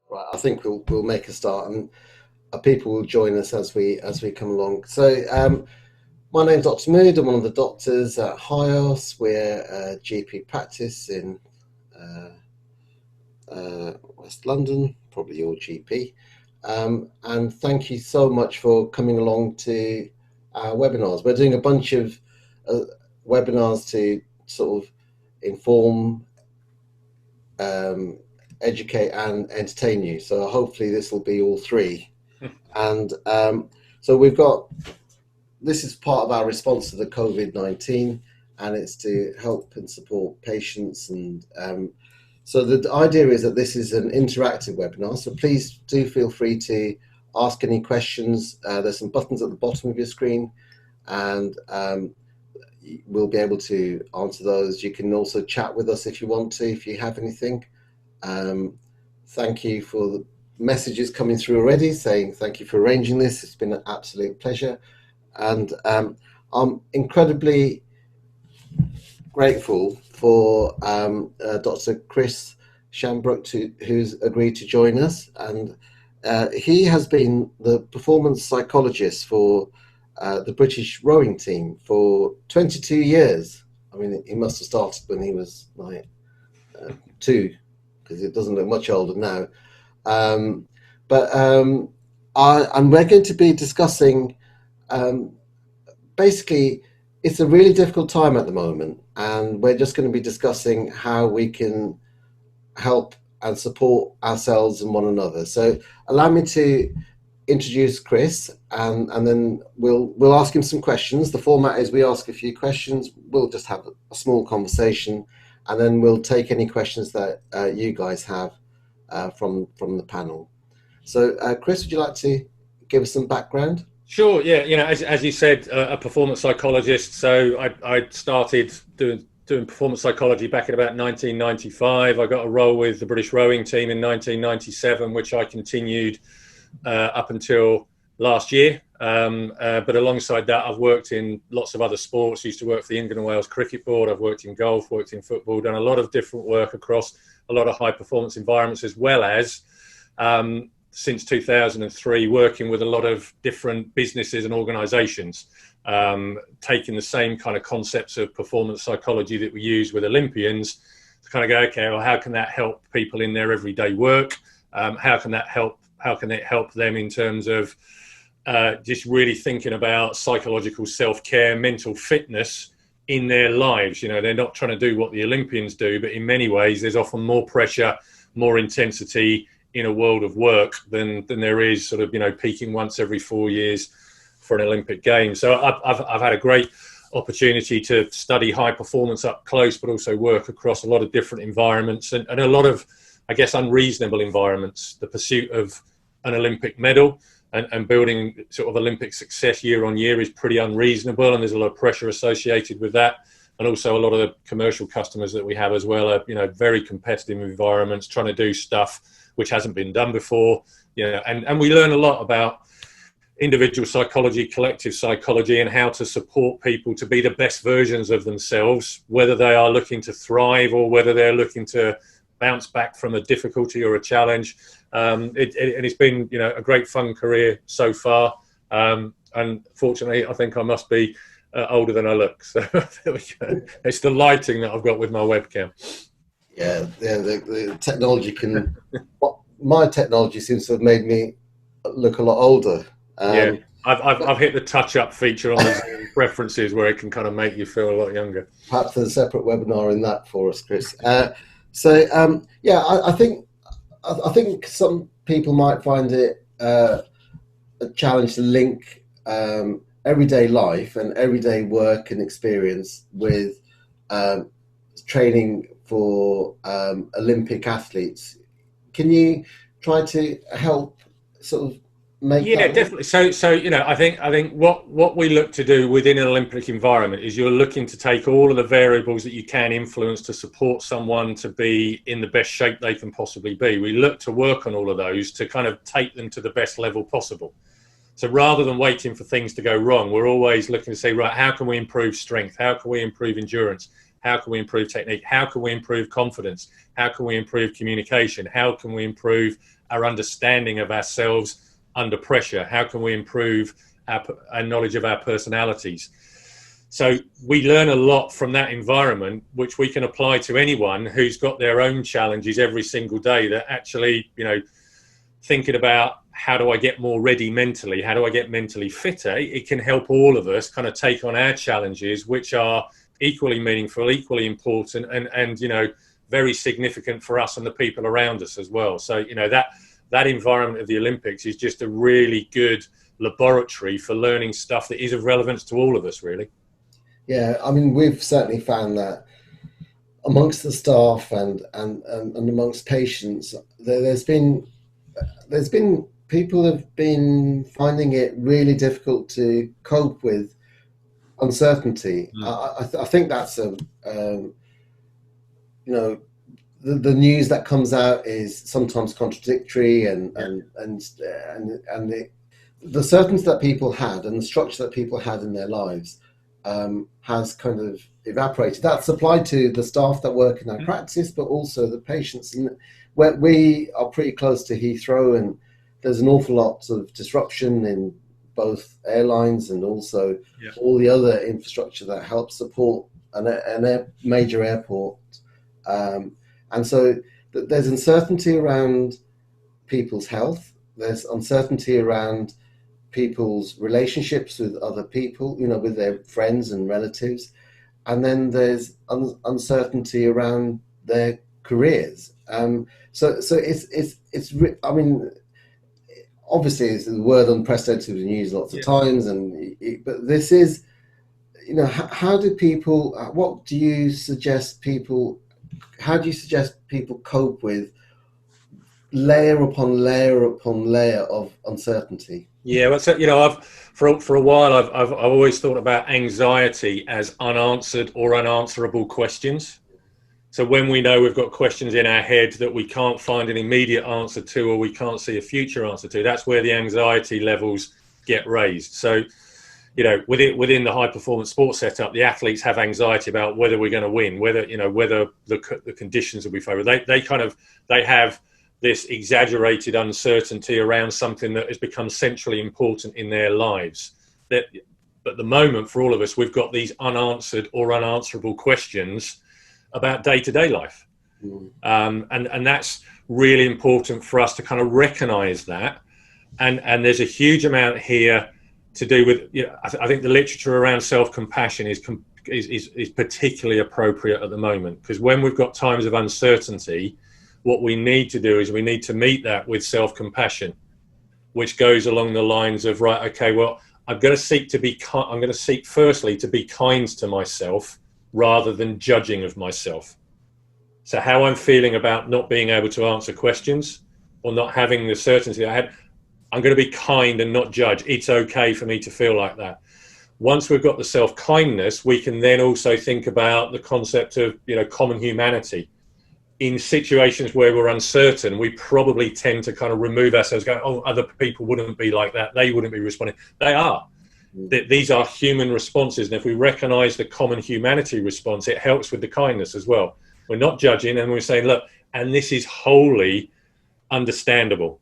Right, I think we'll make a start, and people will join us as we come along. So, my name's Dr. Mood. I'm one of the doctors at Hiyos. We're a GP practice in West London, probably your GP. And thank you so much for coming along to our webinars. We're doing a bunch of webinars to sort of inform, educate and entertain you. So hopefully this will be all three. And so this is part of our response to the COVID-19, and it's to help and support patients. And so the idea is that this is an interactive webinar, so please do feel free to ask any questions. There's some buttons at the bottom of your screen, and we'll be able to answer those. You can also chat with us if you want to, if you have anything. Thank you for the messages coming through already saying thank you for arranging this. It's been an absolute pleasure. And I'm incredibly grateful for Dr. Chris Shambrook, who's agreed to join us. And he has been the performance psychologist for the British rowing team for 22 years. I mean, he must have started when he was like 2, because it doesn't look much older now. And we're going to be discussing, basically, it's a really difficult time at the moment, and we're just going to be discussing how we can help and support ourselves and one another. So allow me to introduce Chris, and then we'll ask him some questions. The format is we ask a few questions, we'll just have a small conversation, and then we'll take any questions that you guys have from the panel. So Chris, would you like to give us some background? Sure, yeah. As you said, a performance psychologist. So I started doing performance psychology back in about 1995. I got a role with the British rowing team in 1997, which I continued up until last year. But alongside that, I've worked in lots of other sports. Used to work for the England and Wales Cricket Board. I've worked in golf, worked in football, done a lot of different work across a lot of high performance environments, as well as since 2003, working with a lot of different businesses and organizations, taking the same kind of concepts of performance psychology that we use with Olympians to kind of go, okay, well, how can that help people in their everyday work? How can it help them in terms of just really thinking about psychological self-care, mental fitness in their lives? They're not trying to do what the Olympians do, but in many ways, there's often more pressure, more intensity in a world of work than there is sort of, peaking once every 4 years for an Olympic Games. So I've had a great opportunity to study high performance up close, but also work across a lot of different environments and a lot of, I guess, unreasonable environments. The pursuit of an Olympic medal and building sort of Olympic success year on year is pretty unreasonable, and there's a lot of pressure associated with that. And also a lot of the commercial customers that we have as well are, very competitive environments, trying to do stuff which hasn't been done before, and we learn a lot about individual psychology, collective psychology, and how to support people to be the best versions of themselves, whether they are looking to thrive or whether they're looking to bounce back from a difficulty or a challenge. It's been, a great fun career so far. And fortunately, I think I must be older than I look. So there we go. It's the lighting that I've got with my webcam. Yeah, the technology can. My technology seems to have made me look a lot older. Yeah, I've hit the touch-up feature on the Zoom preferences where it can kind of make you feel a lot younger. Perhaps there's a separate webinar in that for us, Chris. I think some people might find it a challenge to link everyday life and everyday work and experience with training for Olympic athletes. Can you try to help sort of make that? Yeah, definitely. So I think what we look to do within an Olympic environment is you're looking to take all of the variables that you can influence to support someone to be in the best shape they can possibly be. We look to work on all of those to kind of take them to the best level possible. So rather than waiting for things to go wrong, we're always looking to say, right, how can we improve strength? How can we improve endurance? How can we improve technique? How can we improve confidence? How can we improve communication? How can we improve our understanding of ourselves under pressure? How can we improve our knowledge of our personalities? So we learn a lot from that environment, which we can apply to anyone who's got their own challenges every single day, that actually, thinking about how do I get more ready mentally? How do I get mentally fitter? It can help all of us kind of take on our challenges, which are equally meaningful, equally important, and very significant for us and the people around us as well. So, that environment of the Olympics is just a really good laboratory for learning stuff that is of relevance to all of us, really. Yeah, I mean, we've certainly found that amongst the staff and amongst patients, there's been people have been finding it really difficult to cope with uncertainty. I think that's the news that comes out is sometimes contradictory, and the certainty that people had and the structure that people had in their lives has kind of evaporated. That's applied to the staff that work in our practice, but also the patients. And we are pretty close to Heathrow, and there's an awful lot of disruption in both airlines and also all the other infrastructure that helps support a major airport. And so there's uncertainty around people's health. There's uncertainty around people's relationships with other people, with their friends and relatives. And then there's uncertainty around their careers. So it's I mean, obviously it's the word unprecedented in news lots of times, but this is, how do people, how do you suggest people cope with layer upon layer upon layer of uncertainty? Yeah, well, so, I've for a while I've always thought about anxiety as unanswered or unanswerable questions. So when we know we've got questions in our head that we can't find an immediate answer to, or we can't see a future answer to, that's where the anxiety levels get raised. So, within the high performance sports setup, the athletes have anxiety about whether we're going to win, whether the conditions will be favourable. They have this exaggerated uncertainty around something that has become centrally important in their lives. But at the moment, for all of us, we've got these unanswered or unanswerable questions about day-to-day life. And that's really important for us to kind of recognise that. And there's a huge amount here to do with, I think the literature around self-compassion is particularly appropriate at the moment, because when we've got times of uncertainty, what we need to do is we need to meet that with self-compassion, which goes along the lines of, right, okay, well, I'm going to seek firstly to be kind to myself rather than judging of myself. So how I'm feeling about not being able to answer questions or not having the certainty I had, I'm going to be kind and not judge. It's okay for me to feel like that. Once we've got the self-kindness, we can then also think about the concept of, common humanity. In situations where we're uncertain, we probably tend to kind of remove ourselves, go, oh, other people wouldn't be like that. They wouldn't be responding. They are. These are human responses. And if we recognize the common humanity response, it helps with the kindness as well. We're not judging, and we're saying, look, and this is wholly understandable.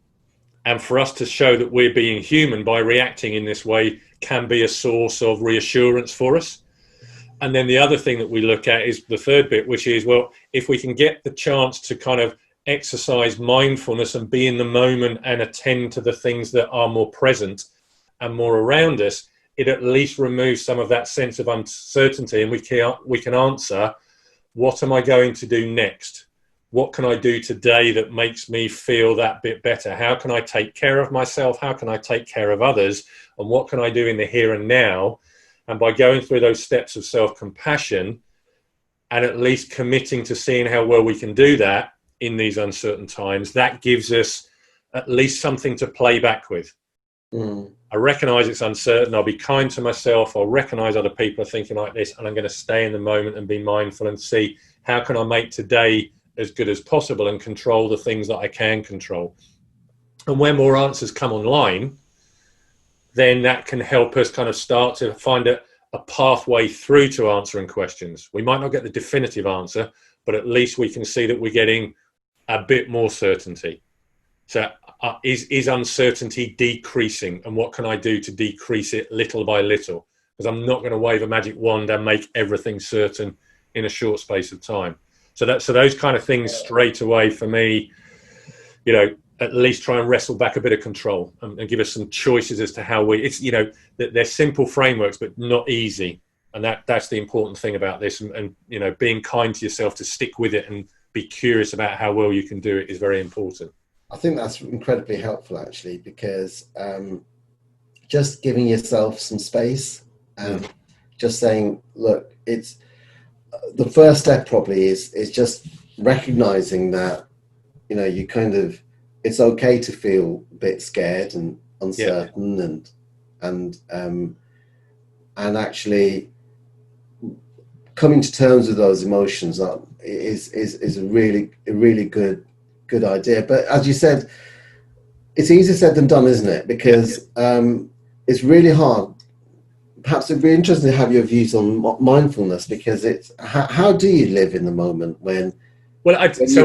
And for us to show that we're being human by reacting in this way can be a source of reassurance for us. And then the other thing that we look at is the third bit, which is, well, if we can get the chance to kind of exercise mindfulness and be in the moment and attend to the things that are more present and more around us, it at least removes some of that sense of uncertainty, and we can answer, what am I going to do next? What can I do today that makes me feel that bit better? How can I take care of myself? How can I take care of others? And what can I do in the here and now? And by going through those steps of self-compassion and at least committing to seeing how well we can do that in these uncertain times, that gives us at least something to play back with. I recognize it's uncertain. I'll be kind to myself. I'll recognize other people are thinking like this, and I'm going to stay in the moment and be mindful and see how can I make today as good as possible and control the things that I can control. And when more answers come online, then that can help us kind of start to find a a pathway through to answering questions. We might not get the definitive answer, but at least we can see that we're getting a bit more certainty. So is uncertainty decreasing, and what can I do to decrease it little by little? Because I'm not going to wave a magic wand and make everything certain in a short space of time. So those kind of things straight away for me, at least try and wrestle back a bit of control and give us some choices as to how they're simple frameworks, but not easy. And that's the important thing about this. And being kind to yourself to stick with it and be curious about how well you can do it is very important. I think that's incredibly helpful, actually, because just giving yourself some space and just saying, look, it's the first step probably is just recognizing that, you kind of, it's okay to feel a bit scared and uncertain and actually coming to terms with those emotions is a really good idea. But as you said, it's easier said than done, isn't it? Because it's really hard. Perhaps it'd be interesting to have your views on mindfulness, because it's how do you live in the moment when? Well, that's interesting.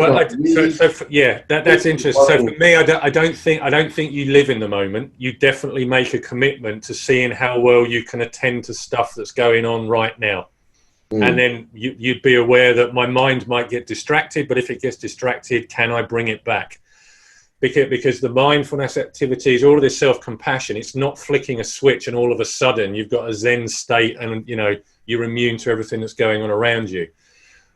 So for me, I don't think you live in the moment. You definitely make a commitment to seeing how well you can attend to stuff that's going on right now. And then you'd be aware that my mind might get distracted, but if it gets distracted, can I bring it back? Because the mindfulness activities, all of this self-compassion, it's not flicking a switch and all of a sudden you've got a Zen state and you're immune to everything that's going on around you.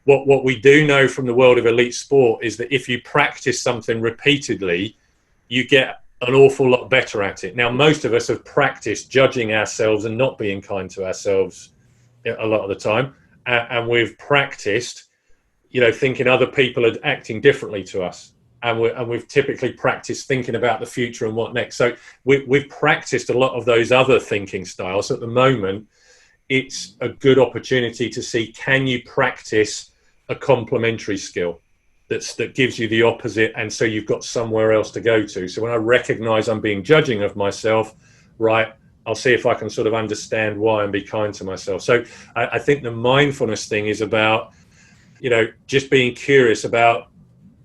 What we do know from the world of elite sport is that if you practice something repeatedly, you get an awful lot better at it. Now, most of us have practiced judging ourselves and not being kind to ourselves a lot of the time. And we've practiced, thinking other people are acting differently to us. And we've typically practiced thinking about the future and what next. So we've practiced a lot of those other thinking styles. So at the moment, it's a good opportunity to see, can you practice a complementary skill that gives you the opposite, and so you've got somewhere else to go to. So when I recognize I'm being judging of myself, right, I'll see if I can sort of understand why and be kind to myself. So I think the mindfulness thing is about, just being curious about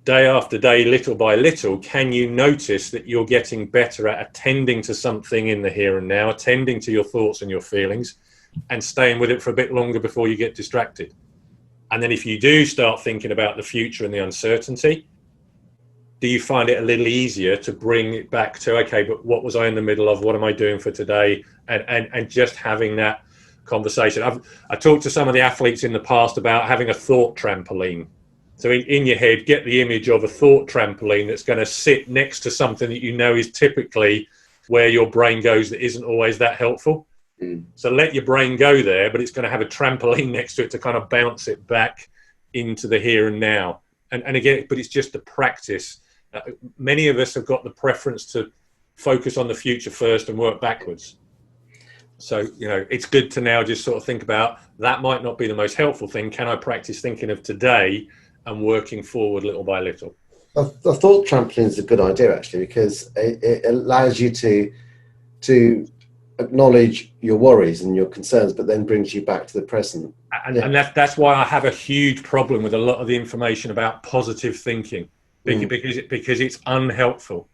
day after day, little by little, can you notice that you're getting better at attending to something in the here and now, attending to your thoughts and your feelings, and staying with it for a bit longer before you get distracted. And then if you do start thinking about the future and the uncertainty, do you find it a little easier to bring it back to, okay, but what was I in the middle of? What am I doing for today? And just having that conversation. I talked to some of the athletes in the past about having a thought trampoline. So in your head, get the image of a thought trampoline that's going to sit next to something that is typically where your brain goes that isn't always that helpful. So let your brain go there, but it's going to have a trampoline next to it to kind of bounce it back into the here and now. And again, but it's just the practice. Many of us have got the preference to focus on the future first and work backwards. So, it's good to now just sort of think about, that might not be the most helpful thing. Can I practice thinking of today and working forward little by little? I thought trampoline is a good idea, actually, because it allows you to acknowledge your worries and your concerns, but then brings you back to the present. And that's why I have a huge problem with a lot of the information about positive thinking, because it's unhelpful.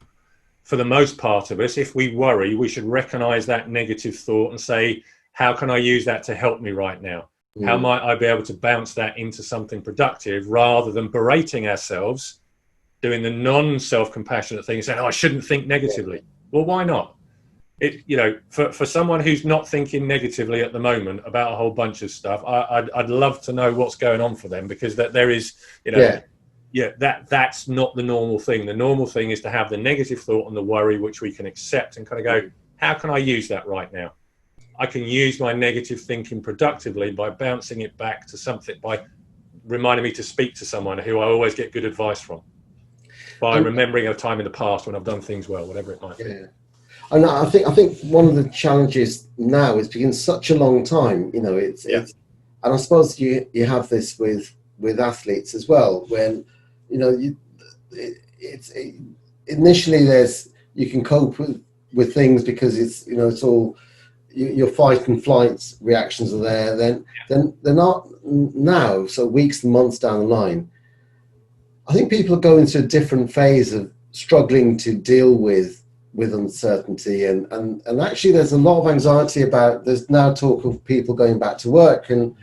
For the most part of us, if we worry, we should recognize that negative thought and say, how can I use that to help me right now? How might I be able to bounce that into something productive, rather than berating ourselves, doing the non-self-compassionate thing, saying, I shouldn't think negatively. Well, why not? For someone who's not thinking negatively at the moment about a whole bunch of stuff, I'd love to know what's going on for them, because that there is, that's not the normal thing. The normal thing is to have the negative thought and the worry, which we can accept and kind of go, how can I use that right now? I can use my negative thinking productively by bouncing it back to something, by reminding me to speak to someone who I always get good advice from, by remembering a time in the past when I've done things well, whatever it might be. And I think one of the challenges now is because such a long time, it's and I suppose you have this with athletes as well, when initially you can cope with things because it's it's all your fight and flight reactions are there, then they're not now. So weeks and months down the line, I think people are going through a different phase of struggling to deal with uncertainty, and actually there's a lot of anxiety about. There's now talk of people going back to work, and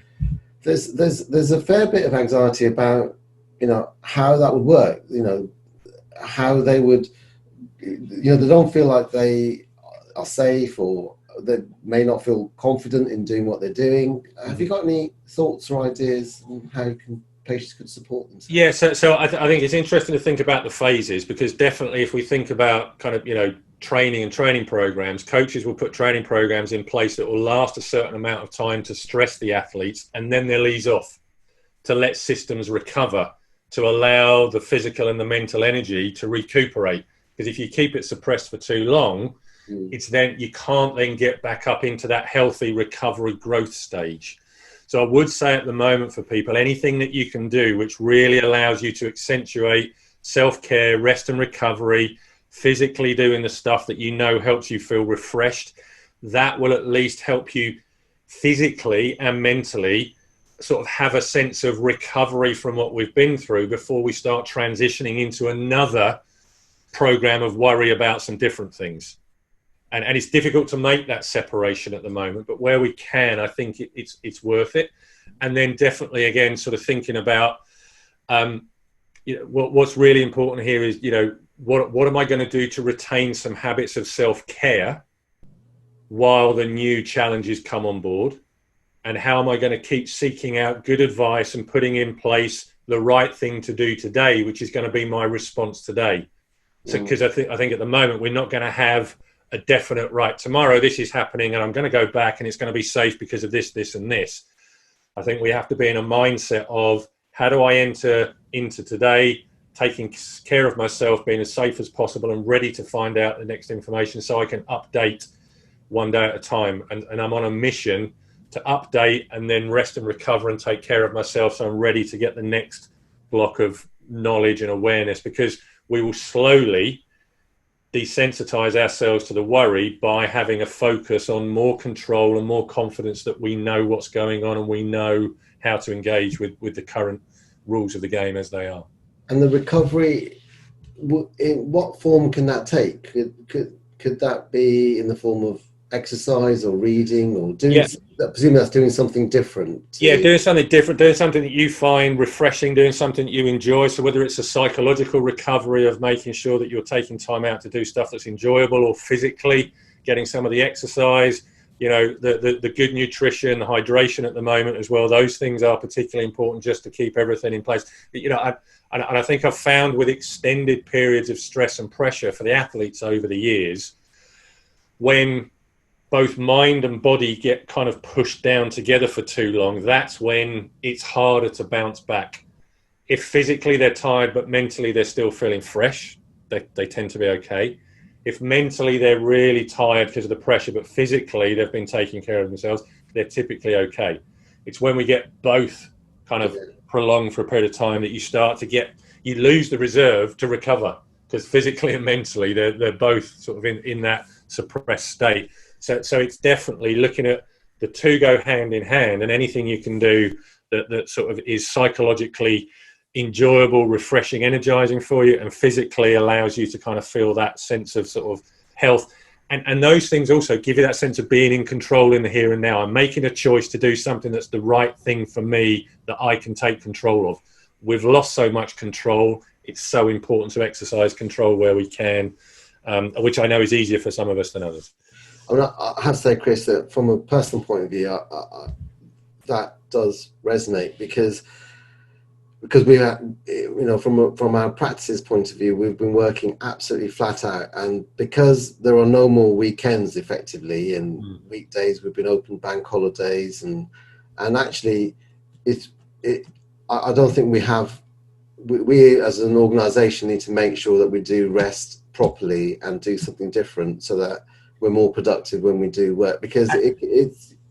there's a fair bit of anxiety about, you know, how that would work, you know, how they would, you know, they don't feel like they are safe, or they may not feel confident in doing what they're doing. Have you got any thoughts or ideas on how patients could support themselves? Yeah, so I think it's interesting to think about the phases, because definitely if we think about kind of, you know, training and training programs, coaches will put training programs in place that will last a certain amount of time to stress the athletes, and then they'll ease off to let systems recover, to allow the physical and the mental energy to recuperate. Because if you keep it suppressed for too long, it's then you can't then get back up into that healthy recovery growth stage. So I would say at the moment for people, anything that you can do which really allows you to accentuate self-care, rest and recovery, physically doing the stuff that you know helps you feel refreshed, that will at least help you physically and mentally sort of have a sense of recovery from what we've been through before we start transitioning into another program of worry about some different things. And it's difficult to make that separation at the moment, but where we can, I think it's worth it. And then definitely, again, sort of thinking about, you know, what's really important here is, you know, what am I going to do to retain some habits of self-care while the new challenges come on board? And how am I going to keep seeking out good advice and putting in place the right thing to do today, which is going to be my response today? So, because I think at the moment we're not going to have a definite right tomorrow this is happening and I'm going to go back and it's going to be safe because of this, this and this. I think we have to be in a mindset of how do I enter into today, taking care of myself, being as safe as possible and ready to find out the next information so I can update one day at a time. And I'm on a mission to update and then rest and recover and take care of myself so I'm ready to get the next block of knowledge and awareness, because we will slowly desensitize ourselves to the worry by having a focus on more control and more confidence that we know what's going on and we know how to engage with the current rules of the game as they are. And the recovery, in what form can that take? Could that be in the form of exercise or reading or doing? Yeah. Presumably that's doing something different. Yeah, doing something different, doing something that you find refreshing, doing something that you enjoy. So whether it's a psychological recovery of making sure that you're taking time out to do stuff that's enjoyable, or physically getting some of the exercise, you know, the good nutrition, the hydration at the moment as well. Those things are particularly important just to keep everything in place. You know, I think I've found with extended periods of stress and pressure for the athletes over the years, when both mind and body get kind of pushed down together for too long, that's when it's harder to bounce back. If physically they're tired, but mentally they're still feeling fresh, they tend to be okay. If mentally they're really tired because of the pressure, but physically they've been taking care of themselves, they're typically okay. It's when we get both kind of prolonged for a period of time that you start to you lose the reserve to recover, because physically and mentally they're both sort of in that suppressed state. So it's definitely looking at the two go hand in hand, and anything you can do that sort of is psychologically enjoyable, refreshing, energizing for you, and physically allows you to kind of feel that sense of sort of health. And those things also give you that sense of being in control in the here and now. I'm making a choice to do something that's the right thing for me, that I can take control of. We've lost so much control. It's so important to exercise control where we can, which I know is easier for some of us than others. I mean, I have to say, Chris, that from a personal point of view, that does resonate, because we have, you know, from our practices point of view, we've been working absolutely flat out, and because there are no more weekends effectively, and weekdays we've been open, bank holidays, and actually, I don't think we as an organisation need to make sure that we do rest properly and do something different so that we're more productive when we do work, because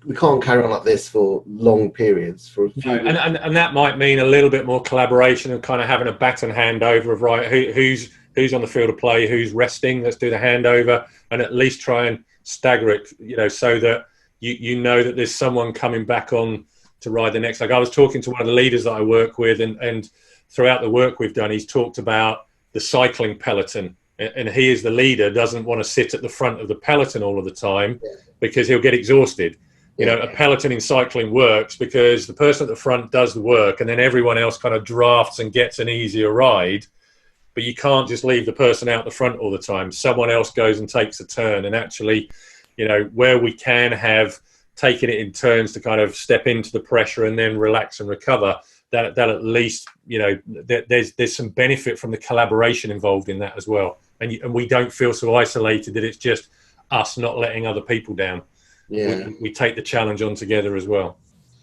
we can't carry on like this for long periods. For a few and that might mean a little bit more collaboration and kind of having a baton handover of, right, who's on the field of play, who's resting, let's do the handover, and at least try and stagger it, you know, so that you know that there's someone coming back on to ride the next. Like I was talking to one of the leaders that I work with, and throughout the work we've done, he's talked about the cycling peloton, and he is the leader, doesn't want to sit at the front of the peloton all of the time because he'll get exhausted. You know, a peloton in cycling works because the person at the front does the work and then everyone else kind of drafts and gets an easier ride. But you can't just leave the person out the front all the time. Someone else goes and takes a turn. And actually, you know, where we can have taken it in turns to kind of step into the pressure and then relax and recover, that at least, you know, there's some benefit from the collaboration involved in that as well. And we don't feel so isolated that it's just us not letting other people down. Yeah, we take the challenge on together as well.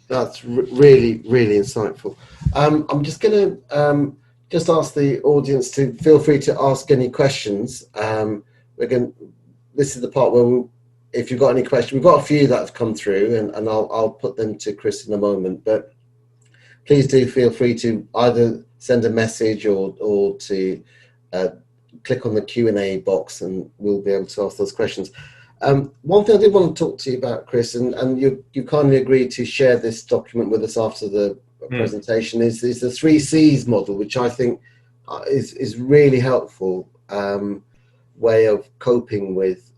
That's really, really insightful. I'm just going to just ask the audience to feel free to ask any questions. This is the part where if you've got any questions, we've got a few that have come through, and I'll put them to Chris in a moment. But please do feel free to either send a message or to click on the Q&A box, and we'll be able to ask those questions. One thing I did want to talk to you about, Chris, and you kindly agreed to share this document with us after the presentation, is the 3 C's model, which I think is really helpful way of coping with,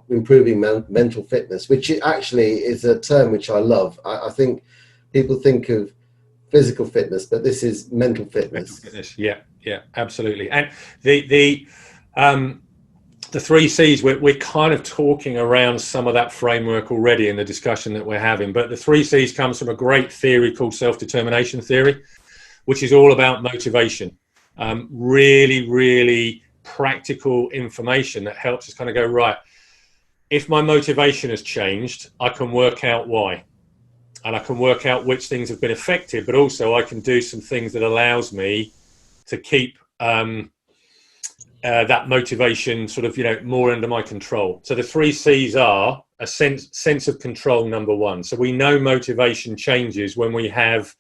improving mental fitness, which actually is a term which I love. I think people think of physical fitness, but this is mental fitness. Mental fitness, yeah, absolutely. And the 3 C's, we're kind of talking around some of that framework already in the discussion that we're having. But the 3 C's comes from a great theory called self-determination theory, which is all about motivation. Really, really practical information that helps us kind of go, right, if my motivation has changed, I can work out why. And I can work out which things have been affected, but also I can do some things that allows me to keep that motivation sort of, you know, more under my control. So the 3 C's are a sense of control, number one. So we know motivation changes when we have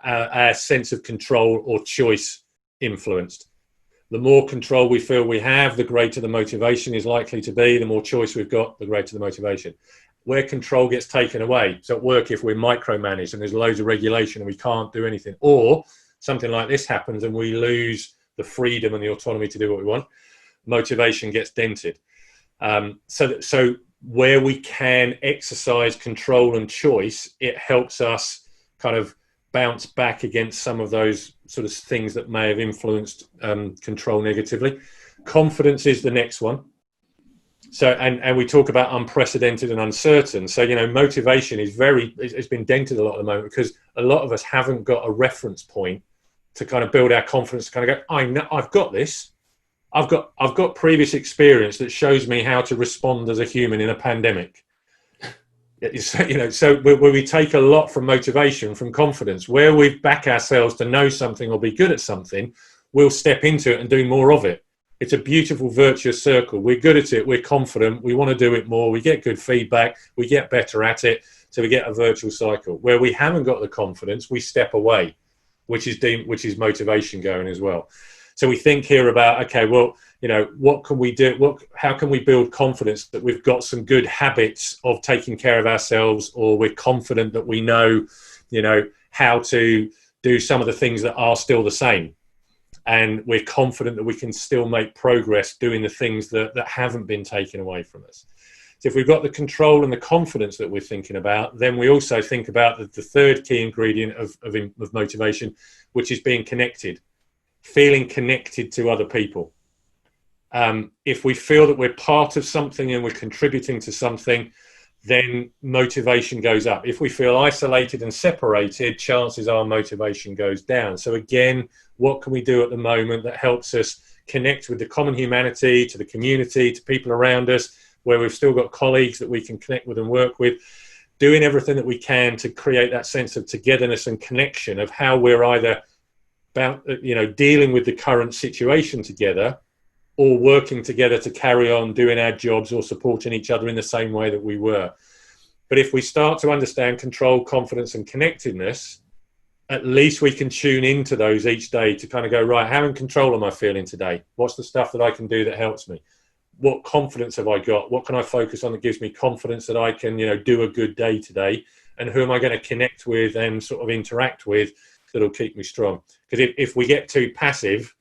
our sense of control or choice influenced. The more control we feel we have, the greater the motivation is likely to be. The more choice we've got, the greater the motivation. Where control gets taken away, so at work, if we're micromanaged and there's loads of regulation and we can't do anything, or something like this happens and we lose the freedom and the autonomy to do what we want, motivation gets dented. So where we can exercise control and choice, it helps us kind of bounce back against some of those sort of things that may have influenced control negatively. Confidence is the next one. So, and we talk about unprecedented and uncertain. So, you know, motivation is it's been dented a lot at the moment because a lot of us haven't got a reference point to kind of build our confidence, to kind of go, I know I've got this. I've got previous experience that shows me how to respond as a human in a pandemic. You know, so where we take a lot from motivation, from confidence, where we back ourselves to know something or be good at something, we'll step into it and do more of it. It's a beautiful virtuous circle. We're good at it. We're confident. We want to do it more. We get good feedback. We get better at it. So we get a virtual cycle. Where we haven't got the confidence, we step away, which is motivation going as well. So we think here about, okay, well, you know, what can we do? How can we build confidence that we've got some good habits of taking care of ourselves, or we're confident that we know, you know, how to do some of the things that are still the same. And we're confident that we can still make progress doing the things that haven't been taken away from us. So if we've got the control and the confidence that we're thinking about, then we also think about the third key ingredient of motivation, which is being connected, feeling connected to other people. If we feel that we're part of something and we're contributing to something, then motivation goes up. If we feel isolated and separated, chances are motivation goes down. So again, what can we do at the moment that helps us connect with the common humanity, to the community, to people around us, where we've still got colleagues that we can connect with and work with, doing everything that we can to create that sense of togetherness and connection of how we're either dealing with the current situation together, or working together to carry on doing our jobs or supporting each other in the same way that we were. But if we start to understand control, confidence and connectedness, at least we can tune into those each day to kind of go, right, how in control am I feeling today? What's the stuff that I can do that helps me? what confidence have I got? What can I focus on that gives me confidence that I can, do a good day today? And who am I going to connect with and sort of interact with that'll keep me strong? Because if we get too passive,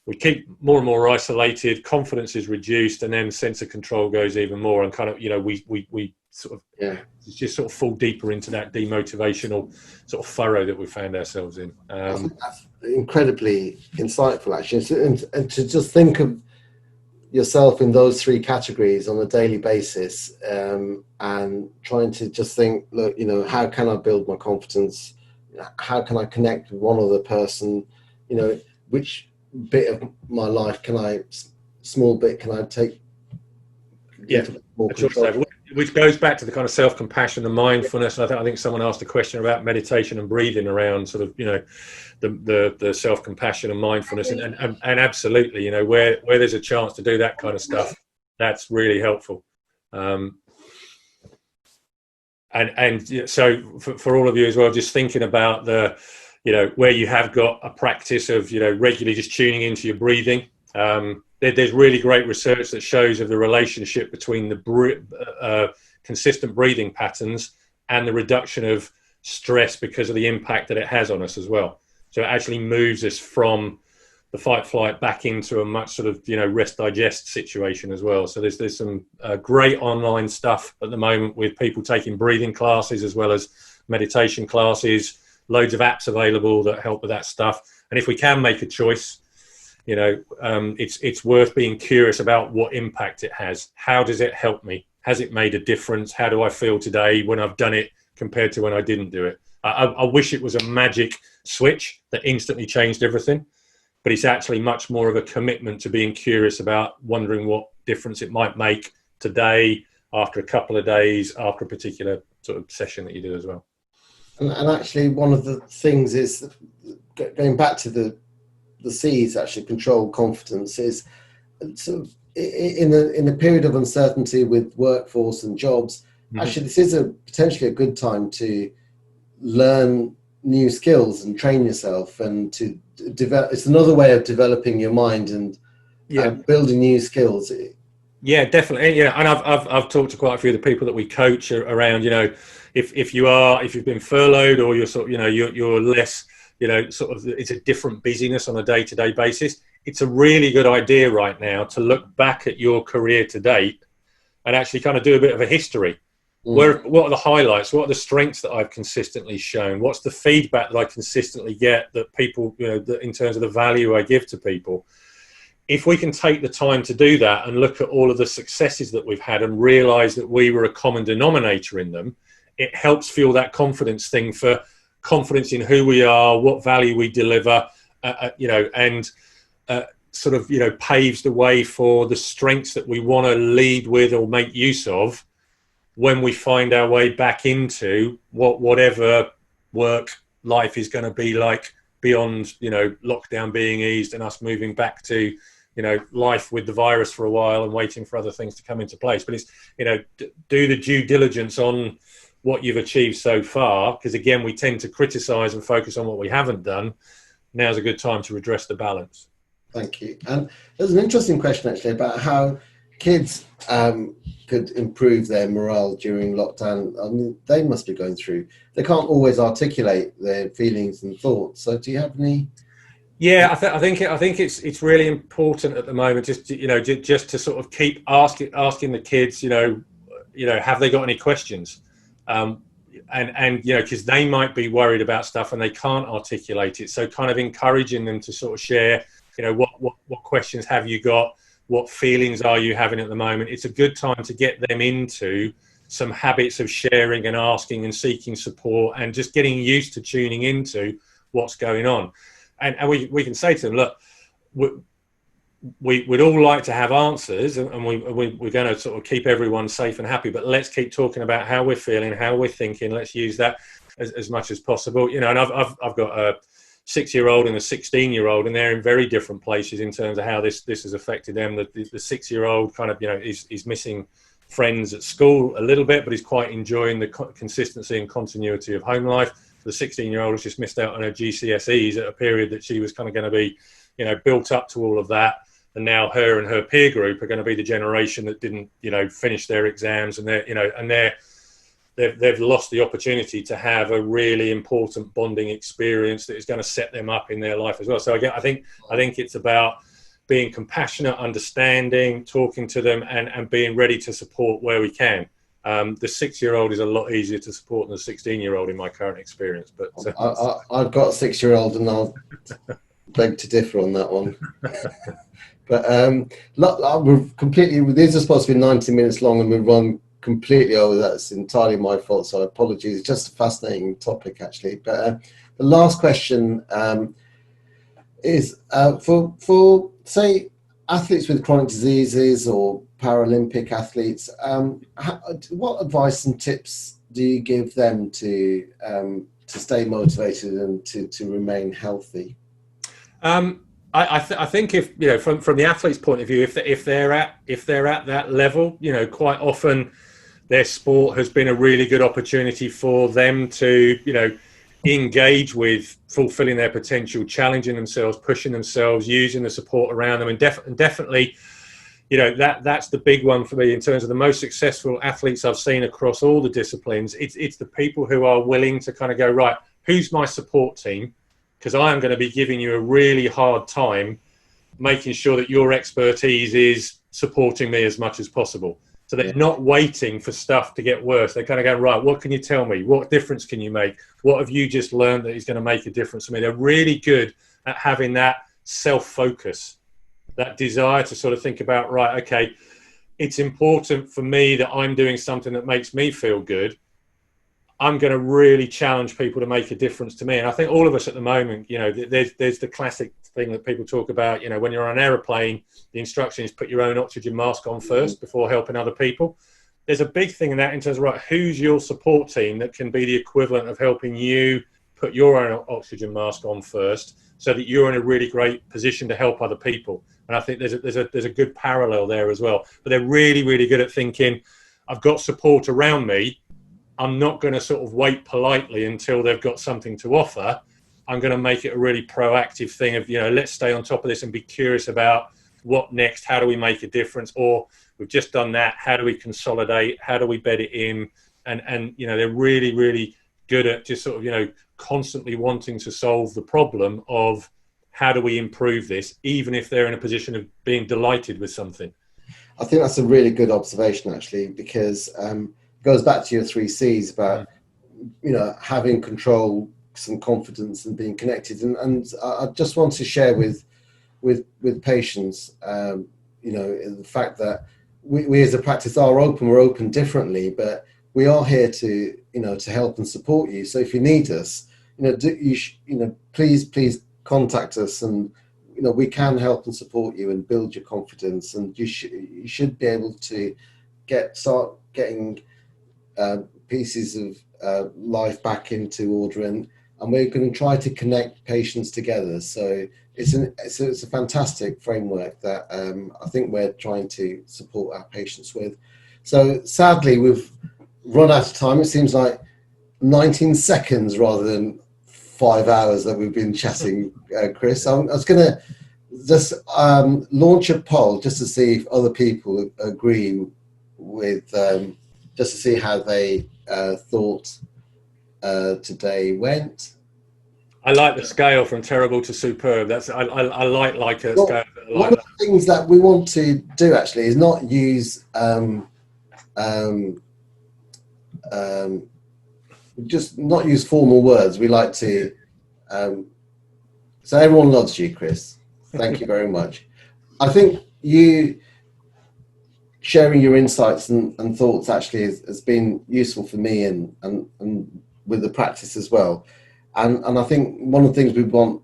we keep more and more isolated, confidence is reduced, and then sense of control goes even more, and kind of, we sort of just sort of fall deeper into that demotivational sort of furrow that we found ourselves in. I think that's incredibly insightful, actually, and to just think of yourself in those three categories on a daily basis, and trying to just think, look, how can I build my confidence? How can I connect with one other person? Which bit of my life small bit can I take more control? Which goes back to the kind of self-compassion and mindfulness. And I think someone asked a question about meditation and breathing around sort of, the self-compassion and mindfulness, and absolutely, where there's a chance to do that kind of stuff, that's really helpful. And so for all of you as well, just thinking about where you have got a practice of, regularly just tuning into your breathing. There's really great research that shows of the relationship between the consistent breathing patterns and the reduction of stress because of the impact that it has on us as well. So it actually moves us from the fight flight back into a much sort of, rest digest situation as well. So there's some great online stuff at the moment with people taking breathing classes as well as meditation classes, loads of apps available that help with that stuff. And if we can make a choice, it's worth being curious about what impact it has. How does it help me? Has it made a difference? How do I feel today when I've done it compared to when I didn't do it? I wish it was a magic switch that instantly changed everything, but it's actually much more of a commitment to being curious about wondering what difference it might make today, after a couple of days, after a particular sort of session that you do as well. And actually, one of the things is, going back to the C's, actually, control, confidence, is sort of in a period of uncertainty with workforce and jobs. Mm-hmm. Actually, this is potentially a good time to learn new skills and train yourself, and to develop. It's another way of developing your mind and building new skills. Yeah, definitely. Yeah, and I've talked to quite a few of the people that we coach around. If you've been furloughed, or you're sort of, you're less, sort of, it's a different busyness on a day-to-day basis. It's a really good idea right now to look back at your career to date and actually kind of do a bit of a history. What are the highlights? What are the strengths that I've consistently shown? What's the feedback that I consistently get that people, that in terms of the value I give to people? If we can take the time to do that and look at all of the successes that we've had and realize that we were a common denominator in them, it helps fuel that confidence thing, for confidence in who we are, what value we deliver, and sort of, paves the way for the strengths that we want to lead with or make use of when we find our way back into whatever work life is going to be like beyond, lockdown being eased and us moving back to, life with the virus for a while and waiting for other things to come into place. But it's, do the due diligence on what you've achieved so far, because again, we tend to criticize and focus on what we haven't done. Now's a good time to redress the balance. Thank you. And there's an interesting question actually about how kids could improve their morale during lockdown. I mean, they must be going through, they can't always articulate their feelings and thoughts. So do you have any? Yeah, I think it's really important at the moment just to, just to sort of keep asking the kids, have they got any questions? And because they might be worried about stuff and they can't articulate it. So kind of encouraging them to sort of share, what questions have you got? What feelings are you having at the moment? It's a good time to get them into some habits of sharing and asking and seeking support and just getting used to tuning into what's going on. And we can say to them, look, we'd all like to have answers, and we're going to sort of keep everyone safe and happy, but let's keep talking about how we're feeling, how we're thinking. Let's use that as much as possible. And I've got a 6-year-old and a 16-year-old, and they're in very different places in terms of how this has affected them. The 6-year-old kind of, is missing friends at school a little bit, but he's quite enjoying the consistency and continuity of home life. The 16-year-old has just missed out on her GCSEs at a period that she was kind of going to be, built up to all of that. and now her and her peer group are going to be the generation that didn't, finish their exams, and they've lost the opportunity to have a really important bonding experience that is going to set them up in their life as well. So again, I think it's about being compassionate, understanding, talking to them, and being ready to support where we can. The 6-year-old is a lot easier to support than the 16-year-old in my current experience. But I've got a 6-year-old, and I'll beg to differ on that one. But we're completely. These are supposed to be 90 minutes long, and we've run completely over. That's entirely my fault, so apologies. It's just a fascinating topic, actually. But the last question is for say athletes with chronic diseases or Paralympic athletes. What advice and tips do you give them to stay motivated and to remain healthy? I think if from the athlete's point of view, if they're at that level, quite often their sport has been a really good opportunity for them to engage with fulfilling their potential, challenging themselves, pushing themselves, using the support around them, and definitely that's the big one for me in terms of the most successful athletes I've seen across all the disciplines. It's the people who are willing to kind of go, right, who's my support team? Because I am going to be giving you a really hard time making sure that your expertise is supporting me as much as possible. So they're not waiting for stuff to get worse. They're kind of going, right, what can you tell me? What difference can you make? What have you just learned that is going to make a difference for me? They're really good at having that self-focus, that desire to sort of think about, right, okay, it's important for me that I'm doing something that makes me feel good. I'm going to really challenge people to make a difference to me. And I think all of us at the moment, there's the classic thing that people talk about, when you're on an aeroplane, the instruction is put your own oxygen mask on first before helping other people. There's a big thing in that in terms of, right, who's your support team that can be the equivalent of helping you put your own oxygen mask on first so that you're in a really great position to help other people. And I think there's a good parallel there as well. But they're really, really good at thinking, I've got support around me. I'm not going to sort of wait politely until they've got something to offer. I'm going to make it a really proactive thing of, let's stay on top of this and be curious about what next, how do we make a difference? Or we've just done that, how do we consolidate? How do we bed it in? And they're really, really good at just sort of, constantly wanting to solve the problem of how do we improve this, even if they're in a position of being delighted with something. I think that's a really good observation, actually, because goes back to your 3 C's about having control, some confidence, and being connected. And I just want to share with patients, the fact that we as a practice are open. We're open differently, but we are here to to help and support you. So if you need us, please contact us, and we can help and support you and build your confidence. And you should be able to start getting pieces of life back into order, and we're going to try to connect patients together. So it's a fantastic framework that I think we're trying to support our patients with. So sadly, we've run out of time. It seems like 19 seconds rather than 5 hours that we've been chatting, Chris. I was going to just launch a poll just to see if other people agree with, just to see how they thought today went. I like the scale from terrible to superb. That's I like a scale. One of the things that we want to do actually is not use just not use formal words. We like to so everyone loves you, Chris. Thank you very much. I think you sharing your insights and thoughts actually has been useful for me and with the practice as well. And I think one of the things we want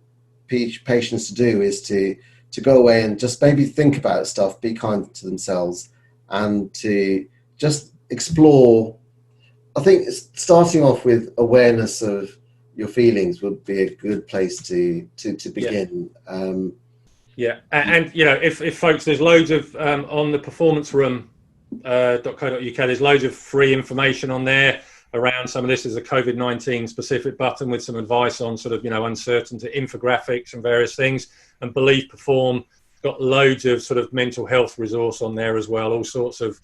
patients to do is to go away and just maybe think about stuff, be kind to themselves, and to just explore. I think starting off with awareness of your feelings would be a good place to begin. And if folks, there's loads of on the performanceroom.co.uk, there's loads of free information on there around some of this. Is a COVID-19 specific button with some advice on sort of uncertainty, infographics and various things, and Believe Perform got loads of sort of mental health resource on there as well, all sorts of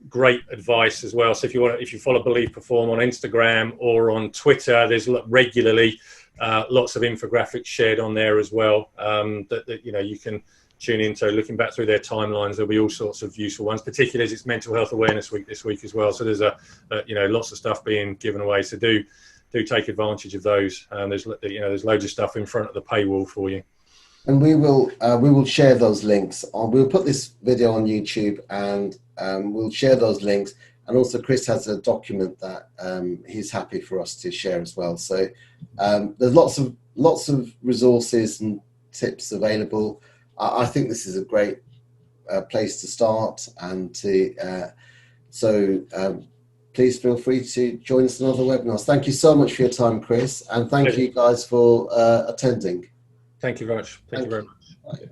great advice as well. So if you follow Believe Perform on Instagram or on Twitter, there's regularly lots of infographics shared on there as well, that you can tune into. Looking back through their timelines, there'll be all sorts of useful ones, particularly as it's Mental Health Awareness Week this week as well. So there's lots of stuff being given away. So do take advantage of those. There's loads of stuff in front of the paywall for you. And we will share those links. We'll put this video on YouTube, and we'll share those links. And also, Chris has a document that he's happy for us to share as well. So there's lots of resources and tips available. I think this is a great place to start, and please feel free to join us in other webinars. Thank you so much for your time, Chris, and thank you guys for attending. Thank you very much. Thank you very much. Bye.